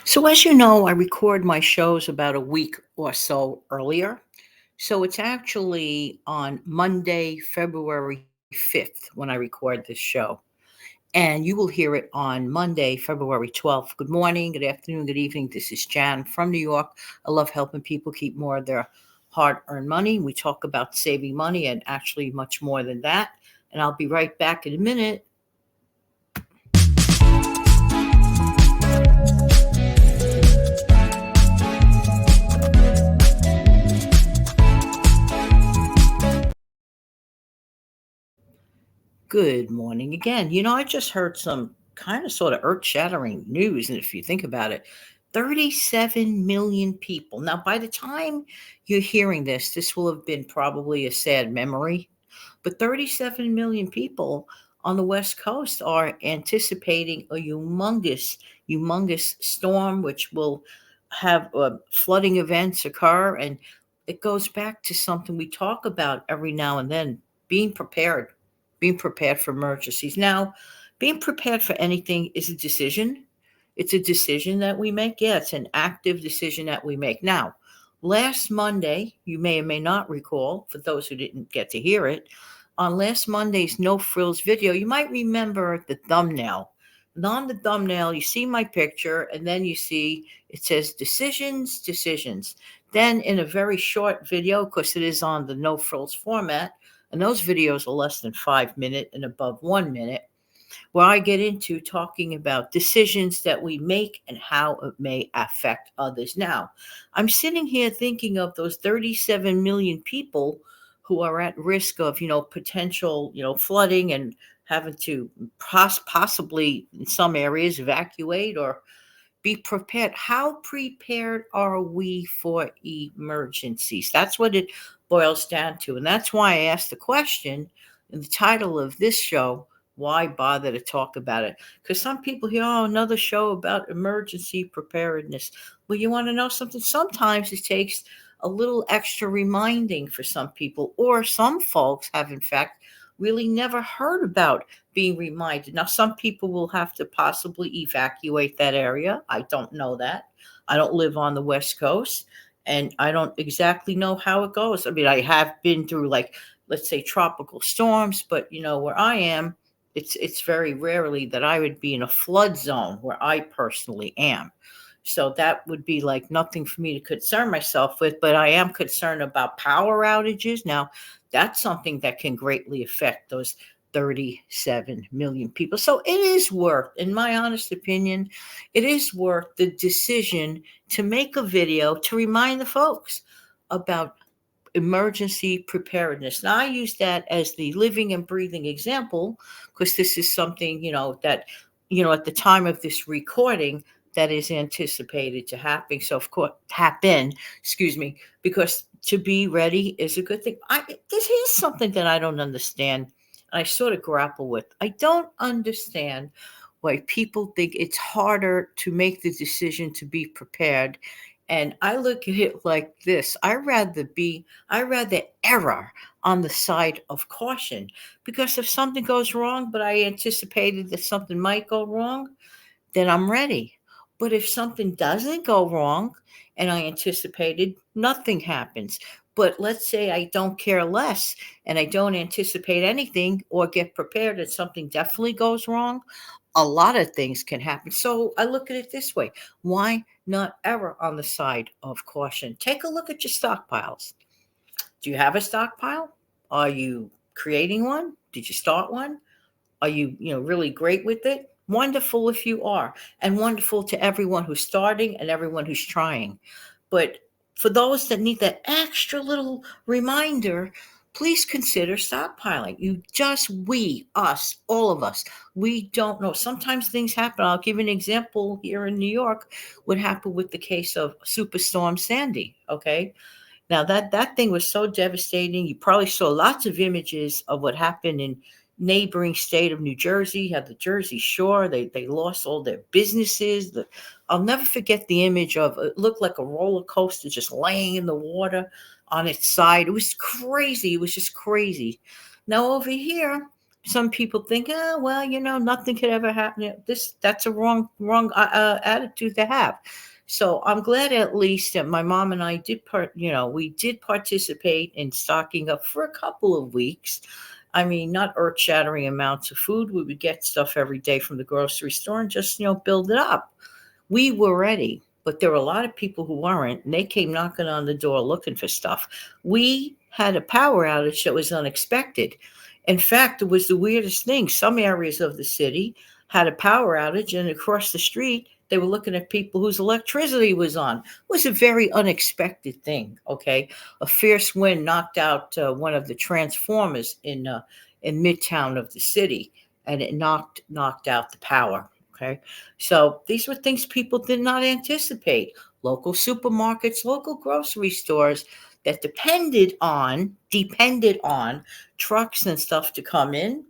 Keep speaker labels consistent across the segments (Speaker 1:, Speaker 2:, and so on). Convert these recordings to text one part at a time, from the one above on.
Speaker 1: So, as you know, I record my shows about a week or so earlier. So, it's actually on Monday, February 5th when I record this show. And you will hear it on Monday, February 12th. Good morning, good afternoon, good evening. This is Jan from New York. I love helping people keep more of their hard earned money. We talk about saving money and actually much more than that. And I'll be right back in a minute. Good morning again. I just heard some kind of sort of earth shattering news. And if you think about it, 37 million people. Now, by the time you're hearing this, this will have been probably a sad memory. But 37 million people on the West Coast are anticipating a humongous storm, which will have flooding events occur. And it goes back to something we talk about every now and then, being prepared, being prepared for emergencies. Now, being prepared for anything is a decision. It's a decision that we make. Yeah, it's an active decision that we make. Now, last Monday, you may or may not recall, for those who didn't get to hear it, on last Monday's No Frills video, you might remember the thumbnail. And on the thumbnail, you see my picture, and then you see it says decisions, decisions. Then, in a very short video, because it is on the No Frills format, and those videos are less than 5 minutes and above 1 minute, where I get into talking about decisions that we make and how it may affect others. Now, I'm sitting here thinking of those 37 million people who are at risk of, potential, flooding and having to possibly in some areas evacuate or be prepared. How prepared are we for emergencies? That's what it boils down to. And that's why I asked the question in the title of this show, why bother to talk about it? Because some people hear, oh, another show about emergency preparedness. Well, you want to know something? Sometimes it takes a little extra reminding for some people, or some folks have, in fact, really never heard about being reminded. Now, some people will have to possibly evacuate that area. I don't know that. I don't live on the West Coast and I don't exactly know how it goes. I mean, I have been through, like, let's say tropical storms, but where I am, it's very rarely that I would be in a flood zone where I personally am. So that would be like nothing for me to concern myself with, but I am concerned about power outages. Now, that's something that can greatly affect those 37 million people. So it is worth, in my honest opinion, it is worth the decision to make a video to remind the folks about emergency preparedness. Now, I use that as the living and breathing example because this is something, that, at the time of this recording, that is anticipated to happen. So, of course, excuse me, because to be ready is a good thing. This is something that I don't understand. And I sort of grapple with. I don't understand why people think it's harder to make the decision to be prepared. And I look at it like this. I rather error on the side of caution, because if something goes wrong, but I anticipated that something might go wrong, then I'm ready. But if something doesn't go wrong and I anticipated, nothing happens. But let's say I don't care less and I don't anticipate anything or get prepared and something definitely goes wrong, a lot of things can happen. So I look at it this way: why not err on the side of caution? Take a look at your stockpiles. Do you have a stockpile? Are you creating one? Did you start one? Are you, really great with it? Wonderful if you are, and wonderful to everyone who's starting and everyone who's trying. But for those that need that extra little reminder, please consider stockpiling. Us, all of us, we don't know. Sometimes things happen. I'll give you an example here in New York. What happened with the case of Superstorm Sandy? Okay, now that thing was so devastating. You probably saw lots of images of what happened in neighboring state of New Jersey. Had the Jersey Shore. They lost all their businesses. I'll never forget the image of it. Looked like a roller coaster just laying in the water on its side. It was crazy. It was just crazy. Now over here, some people think, oh, well, nothing could ever happen. That's a wrong attitude to have. So I'm glad at least that my mom and I we did participate in stocking up for a couple of weeks. I mean, not earth-shattering amounts of food. We would get stuff every day from the grocery store and just, build it up. We were ready, but there were a lot of people who weren't, and they came knocking on the door looking for stuff. We had a power outage that was unexpected. In fact, it was the weirdest thing. Some areas of the city had a power outage, and across the street, they were looking at people whose electricity was on. It was a very unexpected thing. Okay, a fierce wind knocked out one of the transformers in midtown of the city, and it knocked out the power. Okay, so these were things people did not anticipate. Local supermarkets, local grocery stores that depended on trucks and stuff to come in.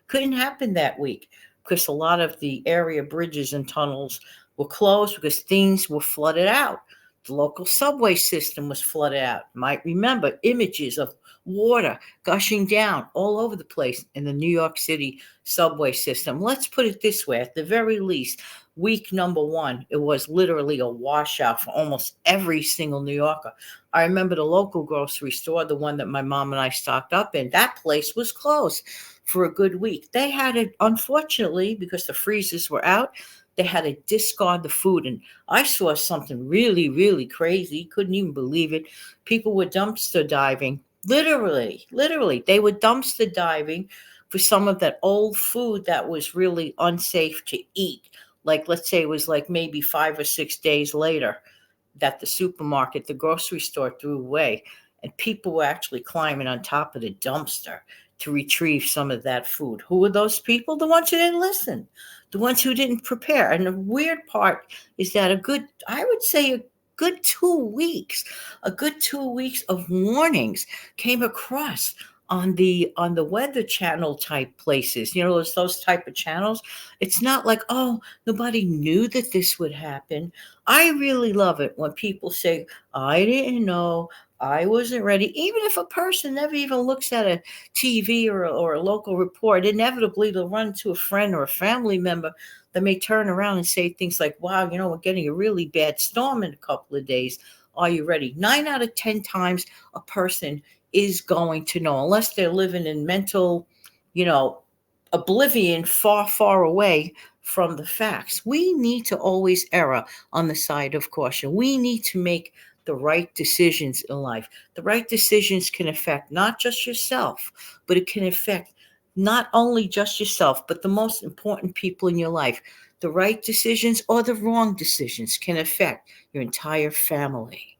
Speaker 1: Couldn't happen that week because a lot of the area bridges and tunnels were closed because things were flooded out. The local subway system was flooded out. You might remember images of water gushing down all over the place in the New York City subway system. Let's put it this way, at the very least, week number one, it was literally a washout for almost every single New Yorker. I remember the local grocery store, the one that my mom and I stocked up in, that place was closed for a good week. They had it, unfortunately, because the freezers were out, they had to discard the food. And I saw something really, really crazy. Couldn't even believe it. People were dumpster diving. Literally, they were dumpster diving for some of that old food that was really unsafe to eat. Like, let's say it was like maybe 5 or 6 days later that the supermarket, the grocery store threw away. And people were actually climbing on top of the dumpster to retrieve some of that food. Who were those people? The ones who didn't listen, the ones who didn't prepare. And the weird part is that I would say good 2 weeks, a good 2 weeks of warnings came across on the weather channel type places, those type of channels. It's not like, oh, nobody knew that this would happen. I really love it when people say, I didn't know, I wasn't ready. Even if a person never even looks at a TV or a local report, inevitably they'll run to a friend or a family member that may turn around and say things like, wow, we're getting a really bad storm in a couple of days. Are you ready? 9 out of 10 times a person is going to know, unless they're living in mental, you know, oblivion far, far away from the facts. We need to always err on the side of caution. We need to make the right decisions in life. The right decisions can affect not just yourself, but it can affect not only just yourself, but the most important people in your life. The right decisions or the wrong decisions can affect your entire family.